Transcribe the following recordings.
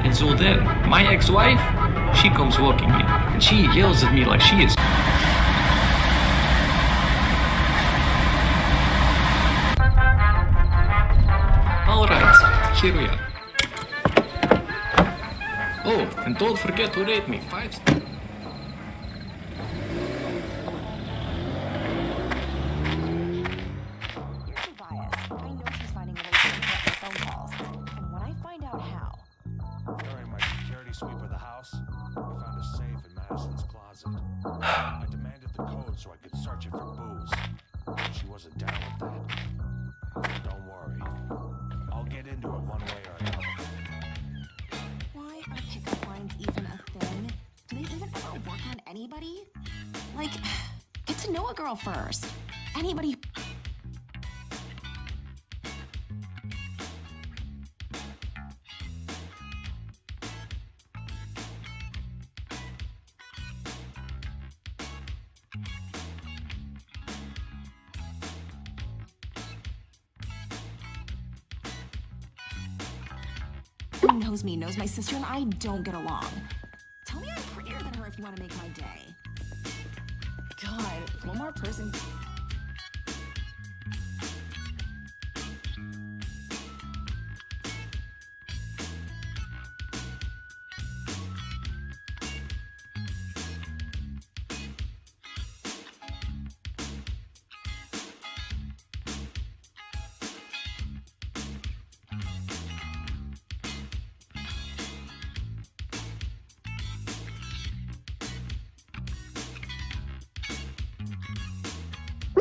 And so then, my ex-wife, she comes walking in, and she yells at me like she is. Alright, here we are. Oh, and don't forget to rate me 5 stars. Sweeper the house, I found a safe in Madison's closet. I demanded the code so I could search it for booze. She wasn't down with that. Don't worry. I'll get into it one way or another. Why are pickup lines even a thing? Do they even ever work on anybody? Like, get to know a girl first. Anybody... Who knows me, knows my sister, and I don't get along. Tell me I'm prettier than her if you want to make my day. God, one more person.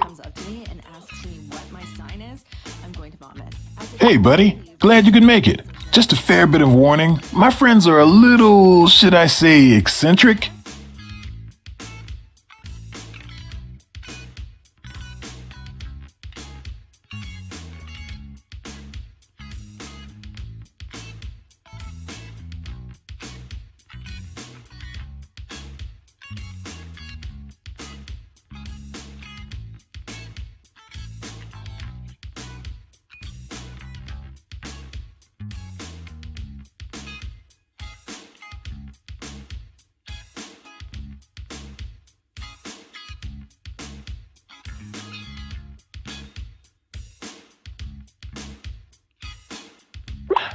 Comes up to me and asks me what my sign is, I'm going to vomit. Hey, buddy. Glad you could make it. Just a fair bit of warning. My friends are a little, should I say, eccentric?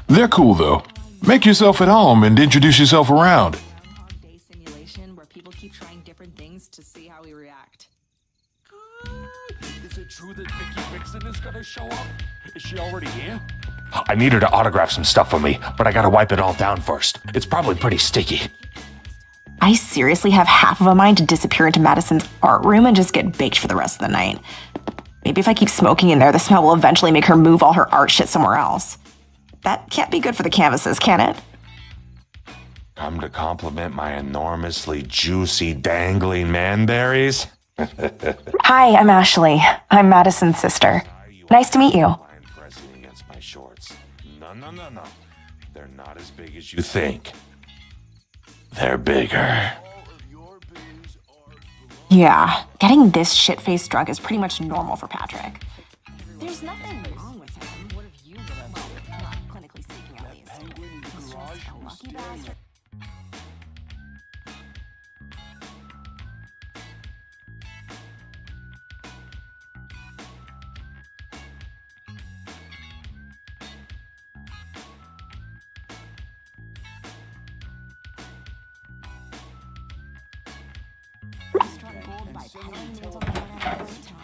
They're cool, though. Make yourself at home and introduce yourself around. Groundhog Day simulation where people keep trying different things to see how we react. Is it true that Vicky Vixen is gonna show up? Is she already here? I need her to autograph some stuff for me, but I gotta wipe it all down first. It's probably pretty sticky. I seriously have half of a mind to disappear into Madison's art room and just get baked for the rest of the night. Maybe if I keep smoking in there, the smell will eventually make her move all her art shit somewhere else. That can't be good for the canvases, can it? Come to compliment my enormously juicy, dangling manberries? Hi, I'm Ashley. I'm Madison's sister. Nice to meet you. Line pressing against my shorts. No. They're not as big as you think. They're bigger. Yeah, getting this shit-faced drunk is pretty much normal for Patrick. There's nothing wrong with him. What have you been up to? Not clinically speaking, at least. He's just a lucky bastard. Struck gold by peddling nails on the internet every time.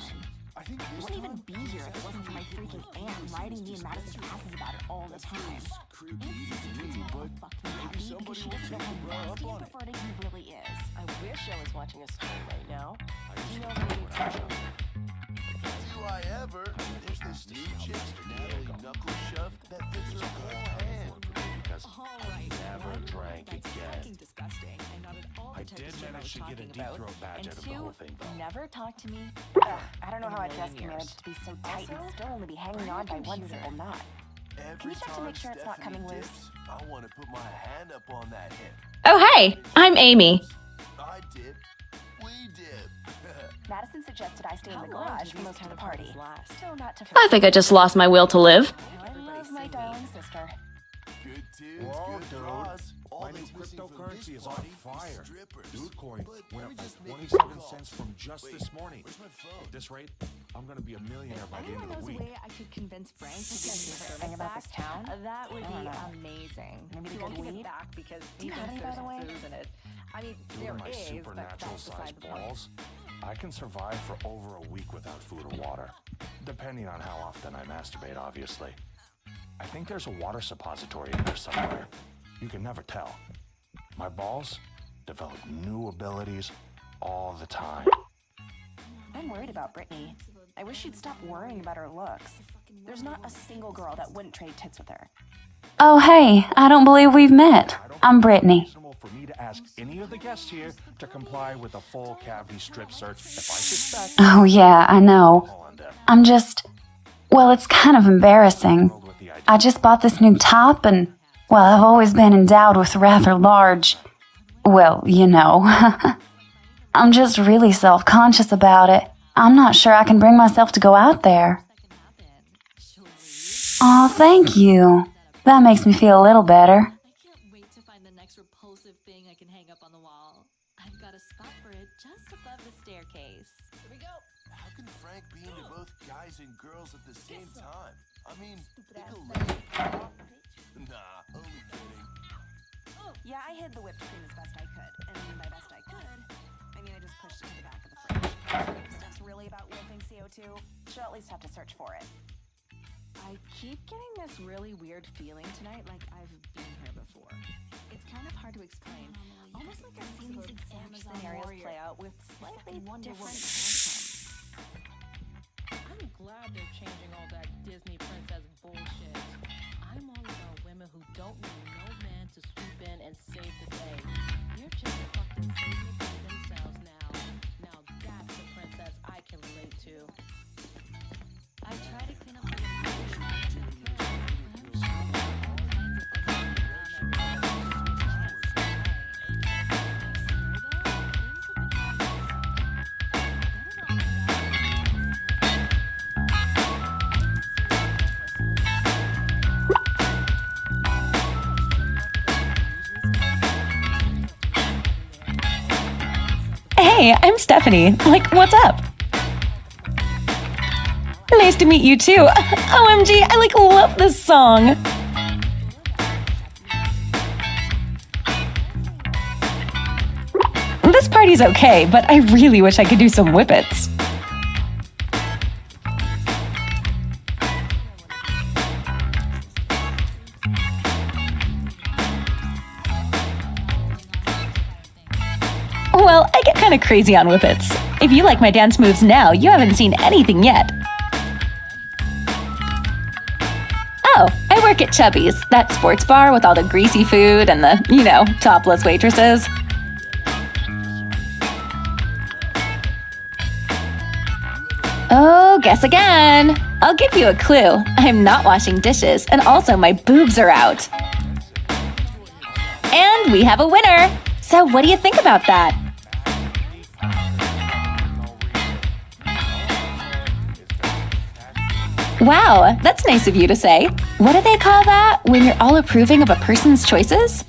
I wouldn't even be here if it wasn't for my freaking aunt writing me and Madison's passes about it all the time. Aunt Susie gets all fucking happy because she doesn't know how nasty and perverted he really is. I wish I was watching a stream right now. You know me, Do I ever? There's this new chick, Natalie Knuckle Shove, that fits her whole hand. Alright, Never drank that's again. fucking disgusting and not at all I the type did of shit I manage was to get a talking deep about. throat badge And out of the two, whole thing, though. never talk to me. I don't know how I just years. managed to be so tight and still only be hanging on by one simple knot. Every you check to time make sure it's not Stephanie coming dips, I want to put my hand up on that hip. Oh, hey, I'm Amy. I dip, knee dip. Madison suggested I stay in the garage for most of the party. So not to I think I just lost my will to live. I love my darling sister. Good tunes, Whoa, good dude. draws. All My new that's missing from cryptocurrency this is on party fire. strippers. Dude coin But went let me up just by make 27 phone cents calls. from just Wait, this morning. where's my phone? At this rate, I'm gonna be a millionaire by the end Anyone of the knows a week. way I could convince Frank to Do give me you the think about this town? That would I don't be know. amazing. Maybe He good won't give weed? it back because Do you he have thinks any, by there's the way? booze in it. I mean, Due there to my is, but supernatural that's beside sized the point. balls, I can survive for over a week without food or water. Depending on how often I masturbate, obviously. I think there's a water suppository in there somewhere. You can never tell. My balls develop new abilities all the time. I'm worried about Brittany. I wish she'd stop worrying about her looks. There's not a single girl that wouldn't trade tits with her. Oh, hey, I don't believe we've met. I'm Brittany. It's reasonable for me to ask any of the guests here to comply with a full cavity strip search if I suspect Oh, yeah, I know. all on them. I'm just... Well, it's kind of embarrassing. With the idea I just bought this new top and, well, I've always been endowed with rather large... Well, you know. I'm just really self-conscious about it. I'm not sure I can bring myself to go out there. Aw, thank you. That makes me feel a little better. I can't wait to find the next repulsive thing I can hang up on the wall. I've got a spot for it just above the staircase. Here we go. How can Frank be into both guys and girls at the same time? I mean, pickle leg. Nah, only kidding. Yeah, I hid the whipped cream as best I could. And by best I could, I mean I just pushed it to the back of the fridge. Stuff's really about wolfing CO2. She'll at least have to search for it. I keep getting this really weird feeling tonight, like I've been here before. It's kind of hard to explain. Almost like I've seen these exact scenarios play out with slightly different outcomes. I'm glad they're changing all that Disney princess bullshit. I'm all about women who don't need no man to swoop in and save the day. They're just fucking saving it for themselves now. Now that's the princess I can relate to. I try to clean up the mistakes as best I could, but I'm sure there are all kinds of things going on that really can't stay. I swear though, things have been getting messy. I better not let that Hey, I'm Stephanie. Like, what's up? Nice to meet you too. OMG, I love this song. This party's okay, but I really wish I could do some whippets. Well, I get kind of crazy on whippets. If you like my dance moves now, you haven't seen anything yet. Oh, I work at Chubby's, that sports bar with all the greasy food and the, topless waitresses. Oh, guess again. I'll give you a clue. I'm not washing dishes, and also my boobs are out. And we have a winner. So what do you think about that? Wow, that's nice of you to say. What do they call that when you're all approving of a person's choices?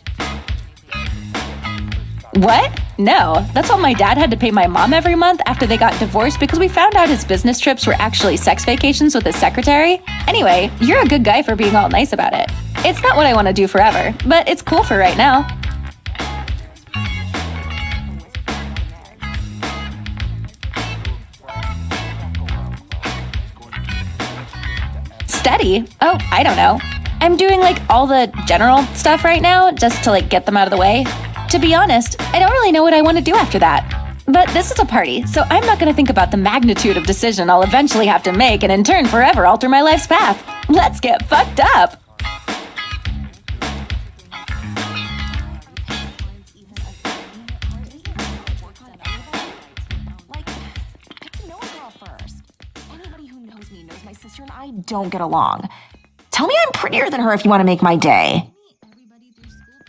What? No, that's what my dad had to pay my mom every month after they got divorced because we found out his business trips were actually sex vacations with his secretary. Anyway, you're a good guy for being all nice about it. It's not what I want to do forever, but it's cool for right now. Study? Oh, I don't know. I'm doing all the general stuff right now just to get them out of the way. To be honest, I don't really know what I want to do after that. But this is a party, so I'm not going to think about the magnitude of decision I'll eventually have to make and in turn forever alter my life's path. Let's get fucked up! Get to know a girl first. Anybody who knows me knows my sister and I don't get along. Tell me I'm prettier than her if you want to make my day.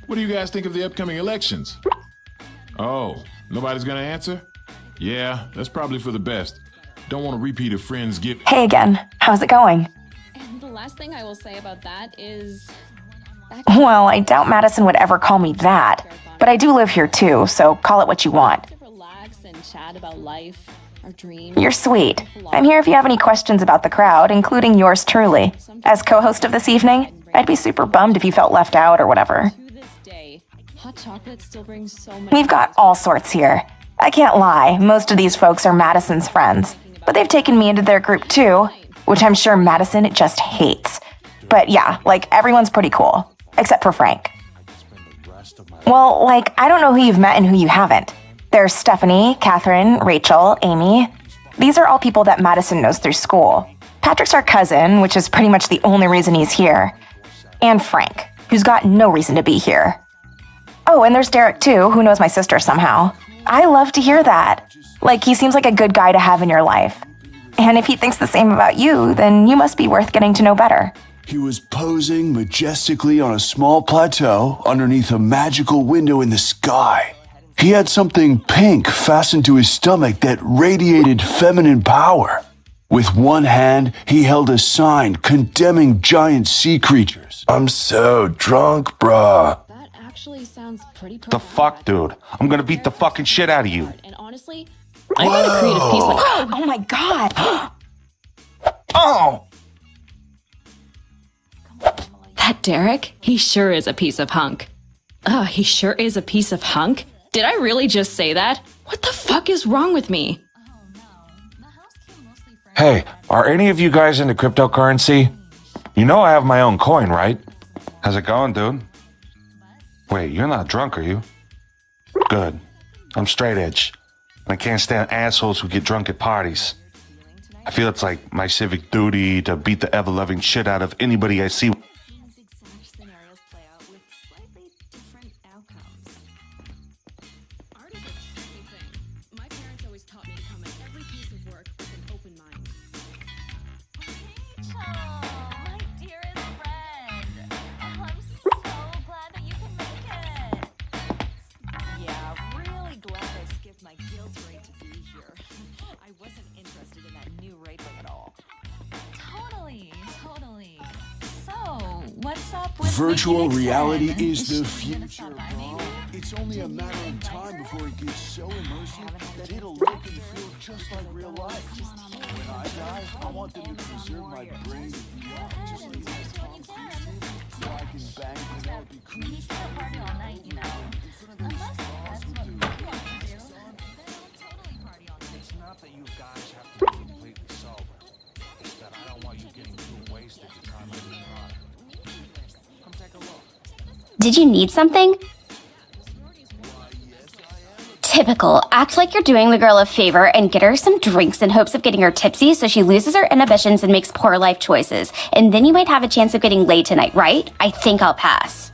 What do you guys think of the upcoming elections? Oh, nobody's gonna answer? Yeah, that's probably for the best. Don't want to repeat a friend's gift. Hey again. How's it going? And the last thing I will say about that is... Well, I doubt Madison would ever call me that. But I do live here too, so call it what you want. To relax and chat about life, our dreams. You're sweet. I'm here if you have any questions about the crowd, including yours truly. As co-host of this evening, I'd be super bummed if you felt left out or whatever. To this day, hot chocolate still brings so many... We've got all sorts here. I can't lie, most of these folks are Madison's friends. But they've taken me into their group too, which I'm sure Madison just hates. But yeah, like everyone's pretty cool. Except for Frank. Well, like, I don't know who you've met and who you haven't. There's Stephanie, Catherine, Rachel, Amy. These are all people that Madison knows through school. Patrick's our cousin, which is pretty much the only reason he's here. And Frank, who's got no reason to be here. Oh, and there's Derek too, who knows my sister somehow. I love to hear that. Like, he seems like a good guy to have in your life. And if he thinks the same about you, then you must be worth getting to know better. He was posing majestically on a small plateau underneath a magical window in the sky. He had something pink fastened to his stomach that radiated feminine power. With one hand, he held a sign condemning giant sea creatures. I'm so drunk, bruh. That actually sounds pretty... The fuck, dude? I'm gonna beat the fucking shit out of you. And honestly, I got a creative piece like... Oh my god! Oh! That Derek? He sure is a piece of hunk. He sure is a piece of hunk? Did I really just say that? What the fuck is wrong with me? Hey, are any of you guys into cryptocurrency? You know I have my own coin, right? How's it going, dude? Wait, you're not drunk, are you? Good. I'm straight edge. I can't stand assholes who get drunk at parties. I feel it's like my civic duty to beat the ever-loving shit out of anybody I see. Scenarios play out with slightly different outcomes. Art is a tricky thing. My parents always taught me to come at every piece of work with an open mind. My dearest friend. I'm so glad that you can make it. Yeah, really glad I skipped my guilt rate to be here. I wasn't interested in that new rate at all. Totally. So, what's up with Virtual Mickey reality Nixon? is the she gonna future, stop by, bro. maybe? It's only a matter of time before it gets so immersive that it'll look and feel just like real life. When I die, I want them to preserve my brain in VR, just like my Tom Cruise did, so I can bang Penelope We Cruz. still party all night, you know. Unless that's what Mickey wants to do. It's not that you guys have to be completely sober. It's that I don't want you getting too wasted to try my new product. Come take a look. Did you need something? Typical. Act like you're doing the girl a favor and get her some drinks in hopes of getting her tipsy so she loses her inhibitions and makes poor life choices. And then you might have a chance of getting laid tonight, right? I think I'll pass.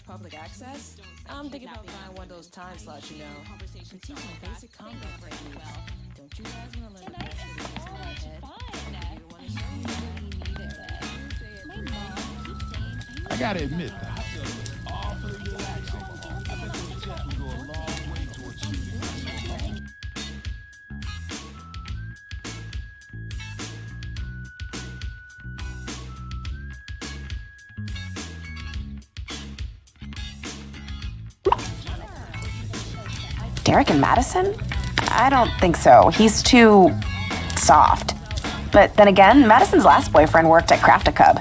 Public access? I'm thinking about buying one of those time slots, you know. It's even basic combat right well. Don't you guys want to learn the best of the use of my head? I gotta admit, the hot tub was awfully relaxing. I bet those tips will go a long way towards shooting. Derek and Madison? I don't think so. He's too soft. But then again, Madison's last boyfriend worked at Craft-A-Cub.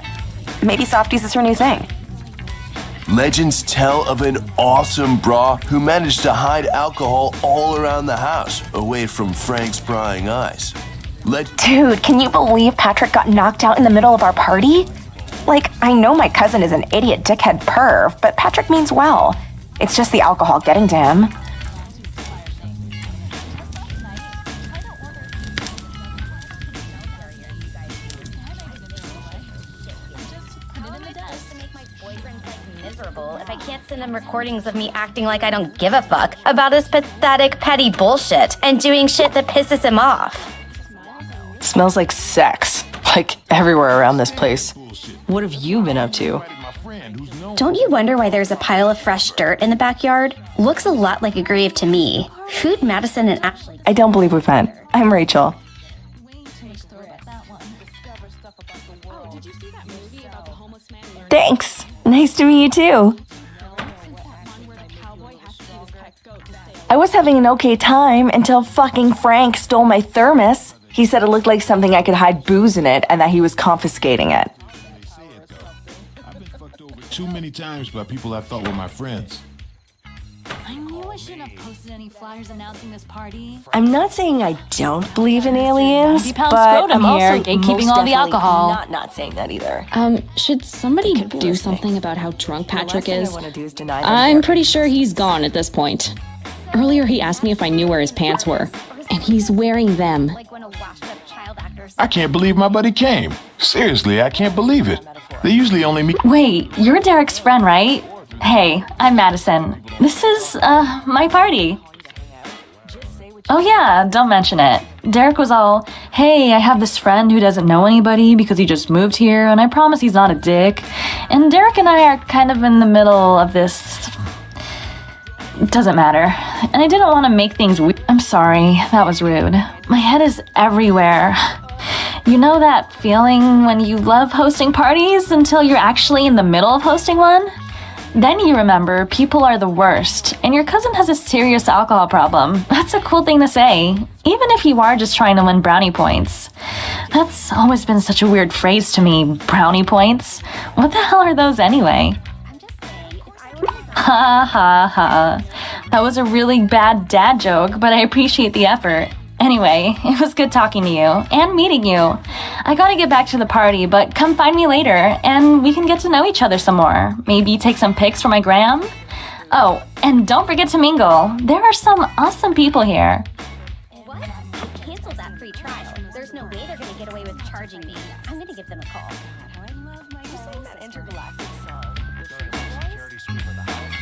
Maybe softies is her new thing. Legends tell of an awesome bra who managed to hide alcohol all around the house, away from Frank's prying eyes. Dude, can you believe Patrick got knocked out in the middle of our party? Like, I know my cousin is an idiot dickhead perv, but Patrick means well. It's just the alcohol getting to him. If I can't send him recordings of me acting like I don't give a fuck about his pathetic, petty bullshit and doing shit that pisses him off. Smells like sex, like everywhere around this place. What have you been up to? Don't you wonder why there's a pile of fresh dirt in the backyard? Looks a lot like a grave to me. Who'd Madison and Ashley? I don't believe we've met. I'm Rachel. Thanks. Nice to meet you too. I was having an okay time until fucking Frank stole my thermos. He said it looked like something I could hide booze in it and that he was confiscating it. I've been fucked over too many times by people I thought were my friends. I knew I shouldn't have posted any flyers announcing this party. I'm not saying I don't believe in aliens, 90-pound but scrotum I'm here, also gatekeeping most all the definitely alcohol. not saying that either. Should somebody do something about how drunk Patrick The last is? thing I want to do is deny them I'm their- pretty sure he's gone at this point. Earlier he asked me if I knew where his pants were, and he's wearing them. Like when a washed-up child actor I can't believe my buddy came. Seriously, I can't believe it. They usually only meet. Wait, you're Derek's friend, right? Hey, I'm Madison. This is, my party. Oh yeah, don't mention it. Derek was all, hey, I have this friend who doesn't know anybody because he just moved here, and I promise he's not a dick. And Derek and I are kind of in the middle of this. It doesn't matter. And I didn't want to make things weird. I'm sorry, that was rude. My head is everywhere. You know that feeling when you love hosting parties until you're actually in the middle of hosting one? Then you remember people are the worst, and your cousin has a serious alcohol problem. That's a cool thing to say, even if you are just trying to win brownie points. That's always been such a weird phrase to me, brownie points. What the hell are those anyway? Ha ha ha. That was a really bad dad joke, but I appreciate the effort. Anyway, it was good talking to you and meeting you. I gotta get back to the party, but come find me later and we can get to know each other some more. Maybe take some pics for my gram? Oh, and don't forget to mingle. There are some awesome people here. What? Cancel that free trial. There's no way they're gonna get away with charging me. I'm gonna give them a call. I love my Sang that intergalactic song. Security sweep of the house.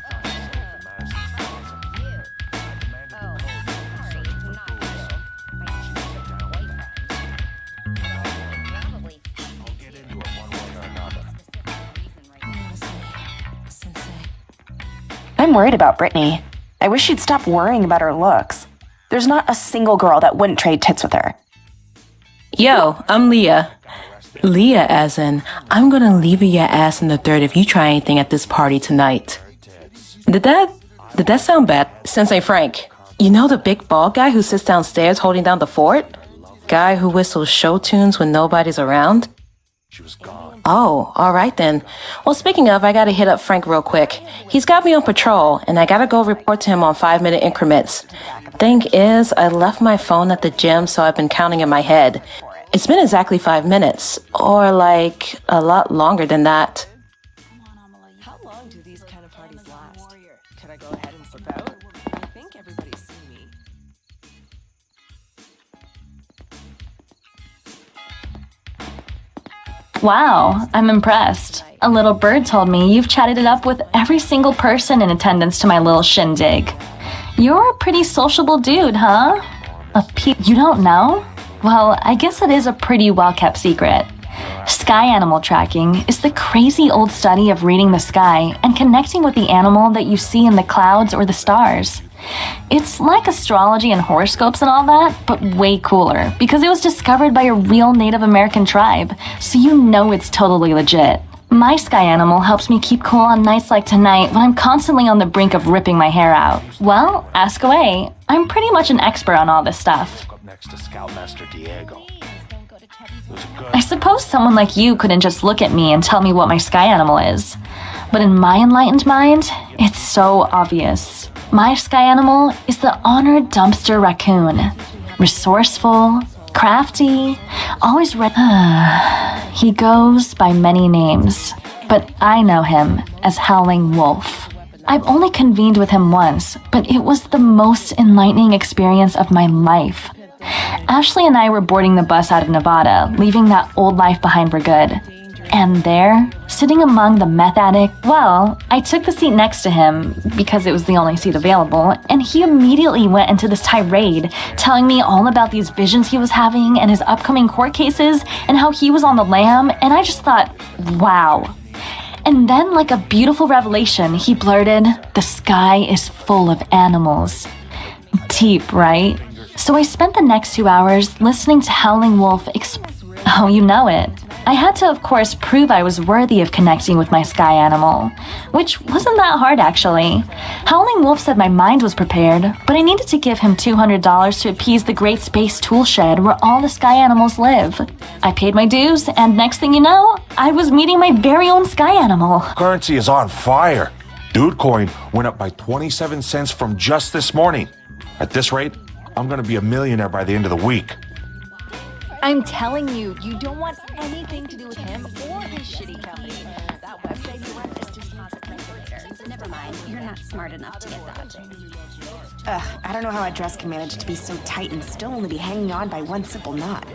I found a safe in Madison's closet. I demanded the code so I could search it for I'll get into it one way or another. I'm worried about Brittany. I wish she'd stop worrying about her looks. There's not a single girl that wouldn't trade tits with her. Yo, I'm Leah. Leah as in, I'm gonna leave your ass in the dirt if you try anything at this party tonight. Did that sound bad? Sensei Frank, you know the big bald guy who sits downstairs holding down the fort? Guy who whistles show tunes when nobody's around? She was gone. Oh, alright then. Well, speaking of, I gotta hit up Frank real quick. He's got me on patrol, and I gotta go report to him on 5-minute increments. Thing is, I left my phone at the gym, so I've been counting in my head. It's been exactly 5 minutes, or like a lot longer than that. How long do these kind of parties last? Can I go ahead and slip out? I think everybody's seen me. Wow, I'm impressed. A little bird told me you've chatted it up with every single person in attendance to my little shindig. You're a pretty sociable dude, huh? You don't know? Well, I guess it is a pretty well-kept secret. Sky animal tracking is the crazy old study of reading the sky and connecting with the animal that you see in the clouds or the stars. It's like astrology and horoscopes and all that, but way cooler because it was discovered by a real Native American tribe, so you know it's totally legit. My sky animal helps me keep cool on nights like tonight when I'm constantly on the brink of ripping my hair out. Well, ask away. I'm pretty much an expert on all this stuff. Up next to Scoutmaster Diego. It was a good I suppose someone like you couldn't just look at me and tell me what my sky animal is. But in my enlightened mind, it's so obvious. My sky animal is the honored dumpster raccoon. Resourceful, crafty, always ready. He goes by many names, but I know him as Howling Wolf. I've only convened with him once, but it was the most enlightening experience of my life. Ashley and I were boarding the bus out of Nevada, leaving that old life behind for good. And there, sitting among the meth addict, well, I took the seat next to him because it was the only seat available, and he immediately went into this tirade, telling me all about these visions he was having and his upcoming court cases and how he was on the lam, and I just thought, wow. And then, like a beautiful revelation, he blurted, "The sky is full of animals." Deep, right? So I spent the next 2 hours listening to Howling Wolf oh, you know it. I had to, of course, prove I was worthy of connecting with my sky animal, which wasn't that hard, actually. Howling Wolf said my mind was prepared, but I needed to give him $200 to appease the great space tool shed where all the sky animals live. I paid my dues, and next thing you know, I was meeting my very own sky animal. Currency is on fire. Dude coin went up by 27 cents from just this morning. At this rate, I'm gonna be a millionaire by the end of the week. I'm telling you, you don't want anything to do with him or his shitty company. That website you run is just not the calculator. Never mind, you're not smart enough to get that. Ugh, I don't know how a dress can manage to be so tight and still only be hanging on by one simple knot.